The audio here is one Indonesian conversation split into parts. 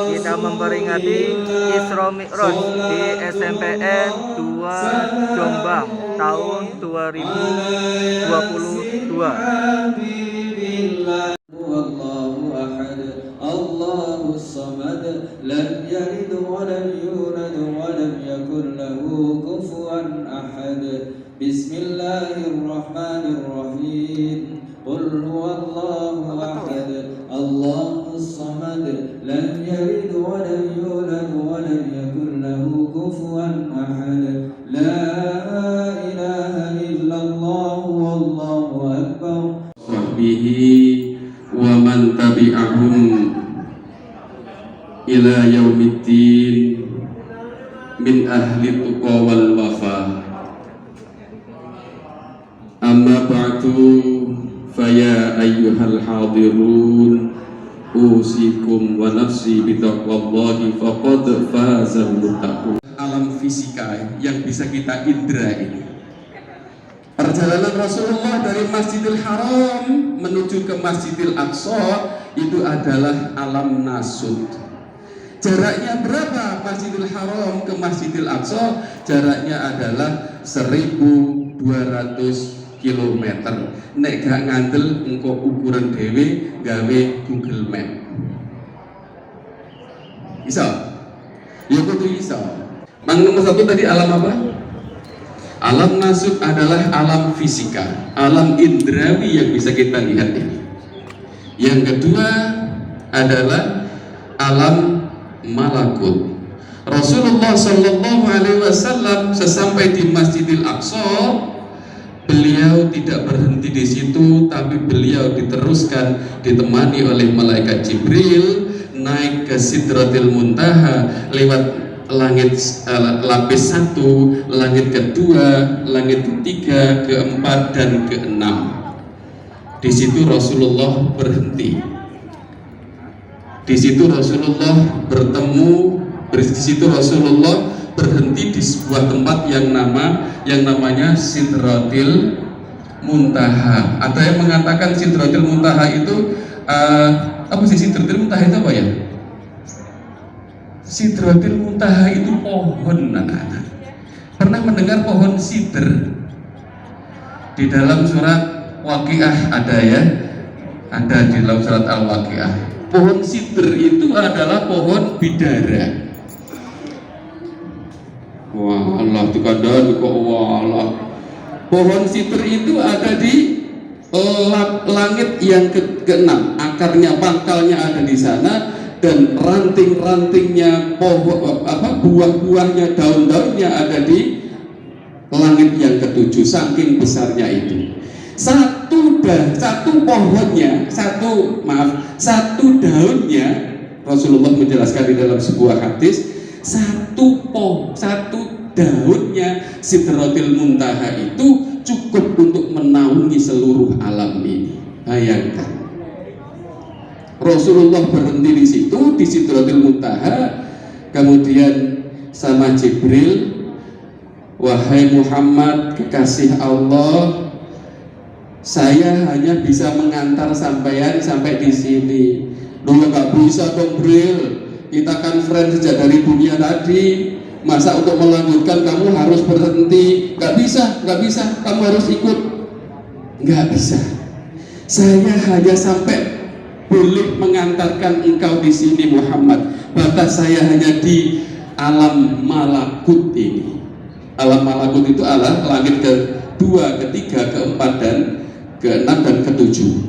Kita memperingati Isra Mi'raj di SMPN 2 Jombang tahun 2022. Allahu ahad, Allahus samad, lam yalid wa lam yulad wa lam yakul lahu kufuwan ahad. Bismillahirrahmanirrahim. Qul huwallahu ahad, Allahus samad, lam yalid wa lam yulad wa lam yakul lahu kufuwan ahad. La ilaha illallah wallahu akbar. Sahbihi wa man tabi'ahum ila yaumiddin min ahli tuqa wal wafa. Amma ba'du, faya ayyuhal hadirun, usikum wa nafsi bitaqwallahi faqad fazal muttaqun. Alam fisika yang bisa kita indra ini, perjalanan Rasulullah dari Masjidil Haram menuju ke Masjidil Aqsa itu adalah alam nasut. Jaraknya berapa Masjidil Haram ke Masjidil Aqsa? Jaraknya adalah 1200 km. Nek gak ngandel engko ukuran dhewe gawe Google Map. Iso? Ya kudu iso. Mang nomor 1 tadi alam apa? Alam nasut adalah alam fisika, alam indrawi yang bisa kita lihat ini. Yang kedua adalah alam malakut. Rasulullah Shallallahu Alaihi Wasallam sesampai di Masjidil Aqsa, beliau tidak berhenti di situ, tapi beliau diteruskan ditemani oleh malaikat Jibril naik ke Sidratil Muntaha lewat langit lapis 1, langit kedua, langit ketiga, keempat dan keenam. Di situ Rasulullah berhenti. Di situ Rasulullah bertemu. Di situ Rasulullah berhenti di sebuah tempat yang namanya Sidratil Muntaha. Ada yang mengatakan Sidratil Muntaha itu apa sih Sidratil Muntaha itu apa ya? Sidratil Muntaha itu pohon, anak-anak. Pernah mendengar pohon sidr? Di dalam surat Waqiah ada ya? Ada di dalam surat Al-Waqiah. Pohon sidr itu adalah pohon bidara. Wah, Allah dikandani kok Allah. Pohon sidr itu ada di langit yang ke-6. Akarnya, pangkalnya ada di sana, dan ranting-rantingnya, buah-buahnya, daun-daunnya ada di langit yang ke-7. Saking besarnya itu. Satu pohonnya, satu daunnya, Rasulullah menjelaskan di dalam sebuah hadis, satu daunnya Sidratil Muntaha itu cukup untuk menaungi seluruh alam ini. Bayangkan. Rasulullah berhenti di situ, di Sidratil Muntaha, kemudian sama Jibril, wahai Muhammad, kekasih Allah, saya hanya bisa mengantar sampean sampai di sini. Loh, nggak bisa dong, Bril. Kita kan friend sejak dari dunia tadi. Masa untuk melanjutkan kamu harus berhenti? Nggak bisa. Kamu harus ikut. Nggak bisa. Saya hanya sampai boleh mengantarkan engkau di sini, Muhammad. Batas saya hanya di alam malakut ini. Alam malakut itu adalah langit kedua, ketiga, keempat dan keenam dan ketujuh.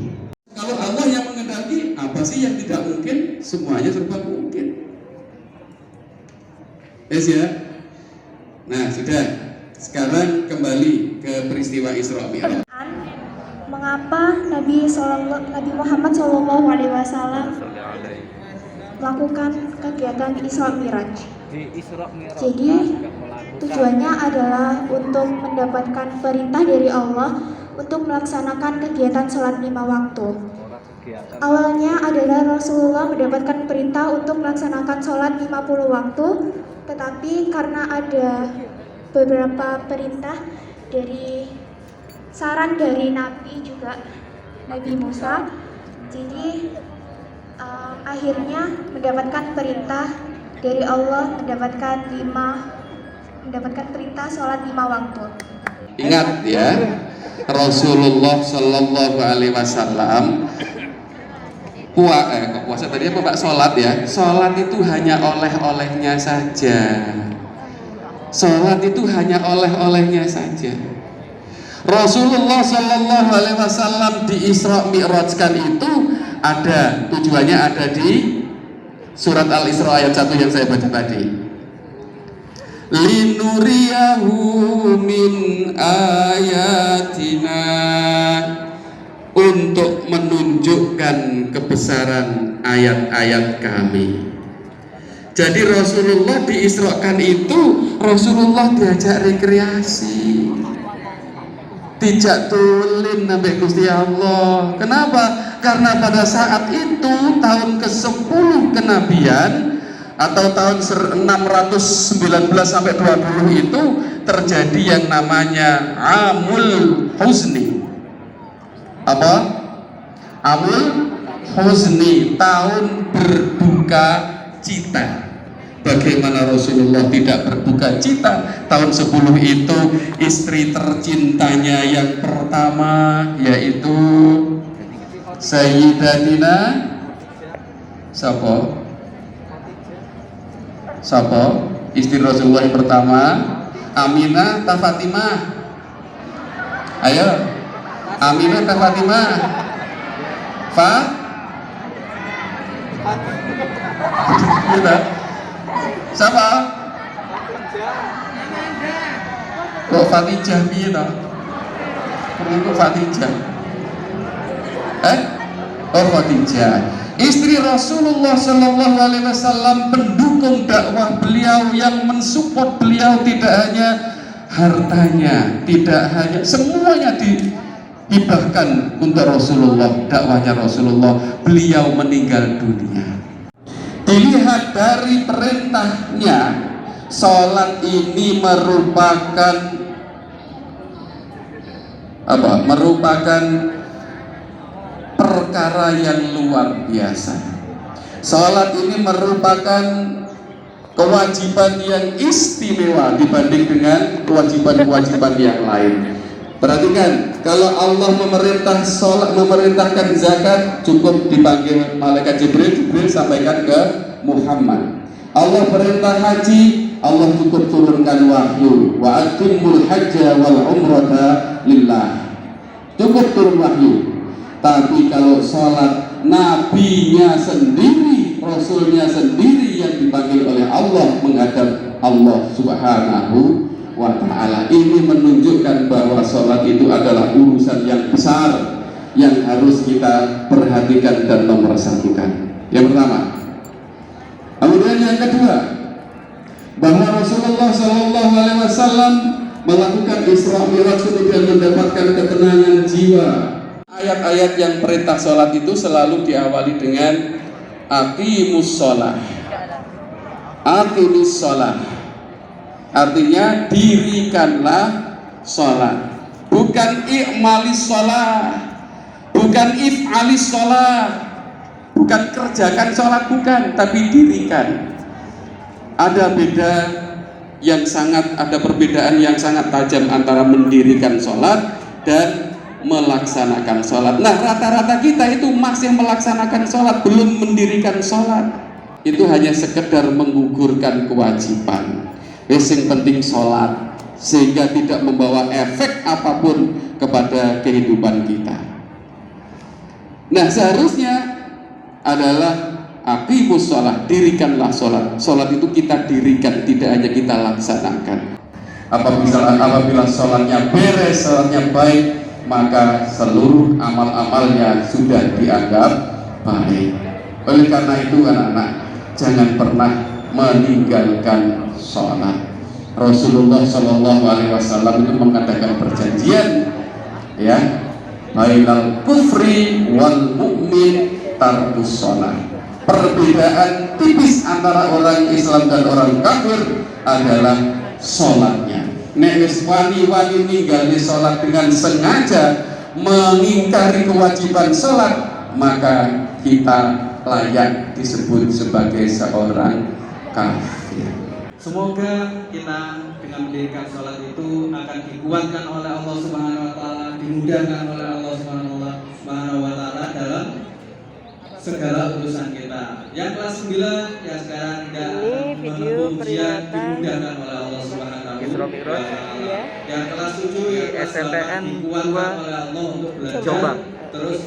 Kalau Allah yang mengendaki, apa sih yang tidak mungkin? Semuanya serba mungkin. Yes ya. Nah sudah. Sekarang kembali ke peristiwa Isra Mi'raj. Mengapa Nabi Muhammad SAW melakukan kegiatan Isra Mi'raj? Jadi tujuannya adalah untuk mendapatkan perintah dari Allah untuk melaksanakan kegiatan sholat 5 waktu. Awalnya adalah Rasulullah mendapatkan perintah untuk melaksanakan sholat 50 waktu, tetapi karena ada beberapa perintah dari saran dari Nabi juga, Nabi Musa, jadi akhirnya mendapatkan perintah dari Allah, mendapatkan perintah sholat 5 waktu. Ingat ya, Rasulullah Shallallahu Alaihi Wasallam puasa tadi apa Pak? Sholat ya. Sholat itu hanya oleh-olehnya saja. Sholat itu hanya oleh-olehnya saja. Rasulullah Shallallahu Alaihi Wasallam di Isra Mi'rajkan itu ada tujuannya, ada di surat Al-Isra ayat 1 yang saya baca tadi. Linuriyahu min ayatina, untuk menunjukkan kebesaran ayat-ayat kami. Jadi Rasulullah diisrakan itu Rasulullah diajak rekreasi, dijak tulin nabi Gusti Allah. Kenapa? Karena pada saat itu tahun ke-10 kenabian atau tahun 619 sampai 20 itu terjadi yang namanya Amul Huzni. Apa? Amul Huzni, tahun berduka cita. Bagaimana Rasulullah tidak berduka cita? Tahun 10 itu istri tercintanya yang pertama yaitu Sayyidatina Sapa? Istri Rasulullah yang pertama Aminah ta Fatimah. Ayo, Aminah ta Fatimah? Kita siapa? Kok Fatijah piye to? Kok Fatijah? Oh Fatijah. Istri Rasulullah Shallallahu Alaihi Wasallam, pendukung dakwah beliau, yang mensupport beliau, tidak hanya hartanya, tidak hanya, semuanya dihibahkan untuk Rasulullah, dakwahnya Rasulullah. Beliau meninggal dunia. Dilihat dari perintahnya, sholat ini merupakan apa? Merupakan perkara yang luar biasa. Sholat ini merupakan kewajiban yang istimewa dibanding dengan kewajiban-kewajiban yang lain. Perhatikan, kalau Allah memerintah sholat, memerintahkan zakat, cukup dipanggil malaikat Jibril sampaikan ke Muhammad. Allah perintah haji, Allah cukup turunkan wahyu. Wa atimul hajja wal umrata lillah. Cukup turun wahyu. Tapi kalau sholat, nabinya sendiri, rasulnya sendiri yang dipanggil oleh Allah menghadap Allah Subhanahu wa ta'ala. Ini menunjukkan bahwa sholat itu adalah urusan yang besar yang harus kita perhatikan dan nomor-satukan. Yang pertama. Kemudian yang kedua, bahwa Rasulullah Shallallahu Alaihi Wasallam melakukan Isra Mi'raj kemudian mendapatkan ketenangan jiwa. Ayat-ayat yang perintah sholat itu selalu diawali dengan aqimus sholah. Aqimus sholah artinya dirikanlah sholat, bukan i'malis sholat, bukan if'alis sholat, bukan kerjakan sholat, bukan, tapi dirikan. Ada perbedaan yang sangat tajam antara mendirikan sholat dan melaksanakan sholat. Nah, rata-rata kita itu masih melaksanakan sholat, belum mendirikan sholat. Itu hanya sekedar menggugurkan kewajiban. Yang penting sholat, sehingga tidak membawa efek apapun kepada kehidupan kita. Nah, seharusnya adalah aqimus sholat, dirikanlah sholat. Sholat itu kita dirikan, tidak hanya kita laksanakan. Apabila sholatnya beres, sholatnya baik, maka seluruh amal-amalnya sudah dianggap baik. Oleh karena itu anak-anak, jangan pernah meninggalkan sholat. Rasulullah Shallallahu Alaihi Wasallam itu mengadakan perjanjian, ya, bainal kufri wal mu'min tarkus sholat. Perbedaan tipis antara orang Islam dan orang kafir adalah sholatnya. Nek wis wani-wani ninggali sholat dengan sengaja mengingkari kewajiban sholat, maka kita layak disebut sebagai seorang kafir. Semoga kita dengan mendirikan sholat itu akan dikuatkan oleh Allah Subhanahu wa taala, dimudahkan oleh Allah Subhanahu wa taala dalam segala urusan kita. Yang kelas 9 yang sekarang tidak video ujian peringatan dimudahkan oleh Allah Subhanahu Isra wa Mi'raj taala. Yang kelas 7 yang kelas 8 SMPN dikuatkan 2 oleh Allah untuk belajar Jombang. terus